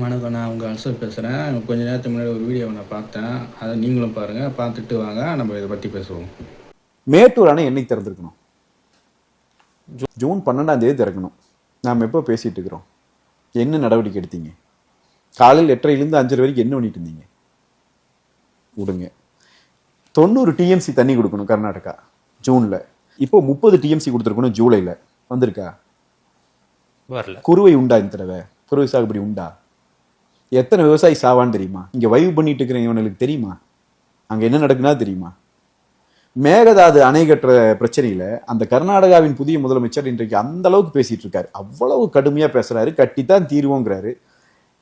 வணக்கம். நான் உங்கள் அன்சர் பேசுகிறேன். கொஞ்ச நேரத்துக்கு முன்னாடி ஒரு வீடியோவை நான் பார்த்தேன். அதை நீங்களும் பாருங்கள். பார்த்துட்டு வாங்க, நம்ம இதை பற்றி பேசுவோம். மேட்டூர் அணை என்னைக்கு திறந்திருக்கணும்? ஜூன் 12 திறக்கணும். நாம் எப்போ பேசிட்டு இருக்கிறோம்? என்ன நடவடிக்கை எடுத்தீங்க? காலையில் 8:30 5:30 வரைக்கும் என்ன பண்ணிட்டு இருந்தீங்க? விடுங்க. 90 டிஎம்சி தண்ணி கொடுக்கணும் கர்நாடகா ஜூன்ல. இப்போ 30 டிஎம்சி கொடுத்துருக்கணும் ஜூலைல. வந்திருக்கா? வரல. குறுவை உண்டா இந்த தடவை? குறுவை சாகுபடி உண்டா? எத்தனை விவசாயி சாவான்னு தெரியுமா? இங்க வைவு பண்ணிட்டு இருக்கிறவங்களுக்கு தெரியுமா அங்க என்ன நடக்குன்னா தெரியுமா? மேகதாது அணை கட்டுற பிரச்சனையில அந்த கர்நாடகாவின் புதிய முதலமைச்சர் இன்றைக்கு அந்த அளவுக்கு பேசிட்டு இருக்காரு. அவ்வளவு கடுமையா பேசுறாரு. கட்டித்தான் தீர்வோங்கிறாரு.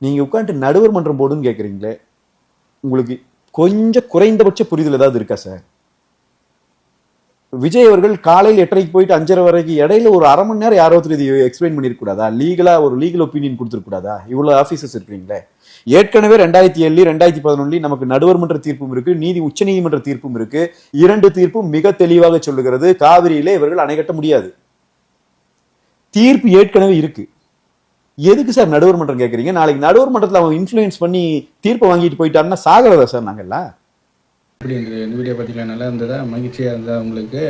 நீங்க உட்காந்து நடுவர் மன்றம் போடுன்னு கேக்குறீங்களே, உங்களுக்கு கொஞ்சம் குறைந்தபட்ச புரிதல் ஏதாவது இருக்கா சார்? விஜய் அவர்கள் காலையில் 8:30 போயிட்டு 5:30 வரைக்கும் இடையில ஒரு அரை மணி நேரம் யாரோ இது எக்ஸ்பிளைன் பண்ணிருக்க கூடாதா? லீகலா ஒரு லீகல் ஒப்பீனியன் கொடுத்துருக்க கூடாதா? இவ்வளவு ஆபீசர்ஸ் இருக்கிறீங்களே. ஏற்கனவே 2007 2011 நமக்கு நடுவர் மன்ற தீர்ப்பும் இருக்கு, உச்ச நீதிமன்ற தீர்ப்பும் இருக்கு. 2 தீர்ப்பும் மிக தெளிவாக சொல்லுகிறது, காவிரியிலே இவர்கள் அணை கட்ட முடியாது. தீர்ப்பு ஏற்கனவே இருக்கு. எதுக்கு சார் நடுவர் மன்றம் கேட்கறீங்க? நாளைக்கு நடுவர் மன்றத்தில் அவன் இன்ஃபுளுயன்ஸ் பண்ணி தீர்ப்பை வாங்கிட்டு போயிட்டான்னா சாகிறதா சார் நாங்கெல்லாம்? இப்படி இந்த வீடியோ பார்த்திங்களா? நல்லா இருந்ததா? மகிழ்ச்சியாக இருந்தால் உங்களுக்கு?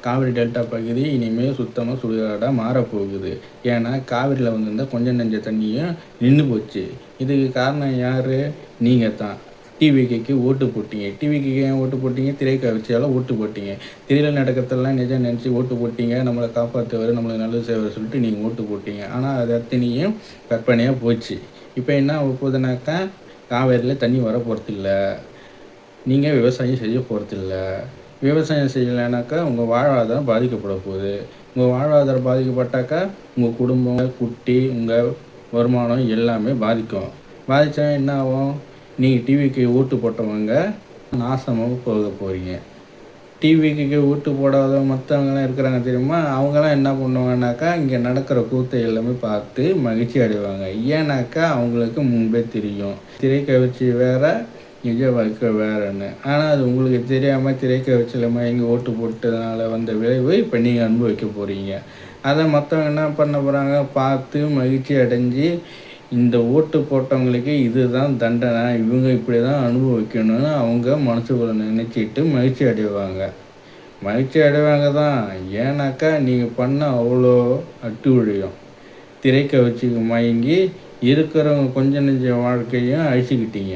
காவிரி டெல்டா பகுதி இனிமேல் சுத்தமாக சுடுகாடாக மாறப்போகுது. ஏன்னா காவிரியில் வந்திருந்தால் கொஞ்சம் நெஞ்ச தண்ணியும் நின்று போச்சு. இதுக்கு காரணம் யார்? நீங்கள் தான். டிவிக்கு ஓட்டு போட்டீங்க. டிவிக்கு ஏன் ஓட்டு போட்டீங்க? திரை கவிச்சியால் ஓட்டு போட்டீங்க. திரையில் நடக்கிறதெல்லாம் நிஜம் நினச்சி ஓட்டு போட்டீங்க. நம்மளை காப்பாற்றுவார், நம்மளுக்கு நல்லது செய்வார் சொல்லிட்டு நீங்கள் ஓட்டு போட்டீங்க. ஆனால் அது அத்தனையும் கற்பனையாக போச்சு. இப்போ என்ன போகுதுனாக்கா, காவேரியில் தண்ணி வர போகிறதில்ல. நீங்கள் விவசாயம் செய்ய போகிறதில்ல. விவசாயம் செய்யலைனாக்கா உங்கள் வாழ்வாதாரம் பாதிக்கப்பட போகுது. உங்கள் வாழ்வாதாரம் பாதிக்கப்பட்டாக்கா உங்கள் குடும்பம், குட்டி, உங்கள் வருமானம் எல்லாமே பாதிக்கும். பாதித்தா என்ன ஆகும்? நீங்கள் டிவிக்கு ஓட்டு போட்டவங்க நாசமாக போக போகிறீங்க. டிவிக்கு ஓட்டு போடாத மற்றவங்களாம் இருக்கிறாங்க தெரியுமா? அவங்களாம் என்ன பண்ணுவாங்கனாக்கா, இங்கே நடக்கிற கூத்தை எல்லாமே பார்த்து மகிழ்ச்சி அடைவாங்க. ஏன்னாக்கா அவங்களுக்கு முன்பே தெரியும் திரைக்கவர்ச்சி வேறு, நிஜ வாழ்க்கை வேறுன்னு. ஆனால் அது உங்களுக்கு தெரியாமல் திரைக்கவர்ச்சியில் மயங்கி ஓட்டு போட்டதுனால வந்த விளைவு இப்போ நீங்கள் அனுபவிக்க போகிறீங்க. அதை மற்றவங்க என்ன பண்ண போகிறாங்க? பார்த்து மகிழ்ச்சி அடைஞ்சு, இந்த ஓட்டு போட்டவங்களுக்கு இதுதான் தண்டனை, இவங்க இப்படி தான் அனுபவிக்கணும்னு அவங்க மனசுக்குள்ள நினச்சிட்டு மகிழ்ச்சி அடைவாங்க. மகிழ்ச்சி அடைவாங்க தான். ஏன்னாக்கா நீங்கள் பண்ண அவ்வளோ அட்டுழியம். திரைக்கவர்ச்சிக்கு மயங்கி இருக்கிறவங்க கொஞ்சம் நெஞ்ச வாழ்க்கையும் அழிச்சிக்கிட்டீங்க.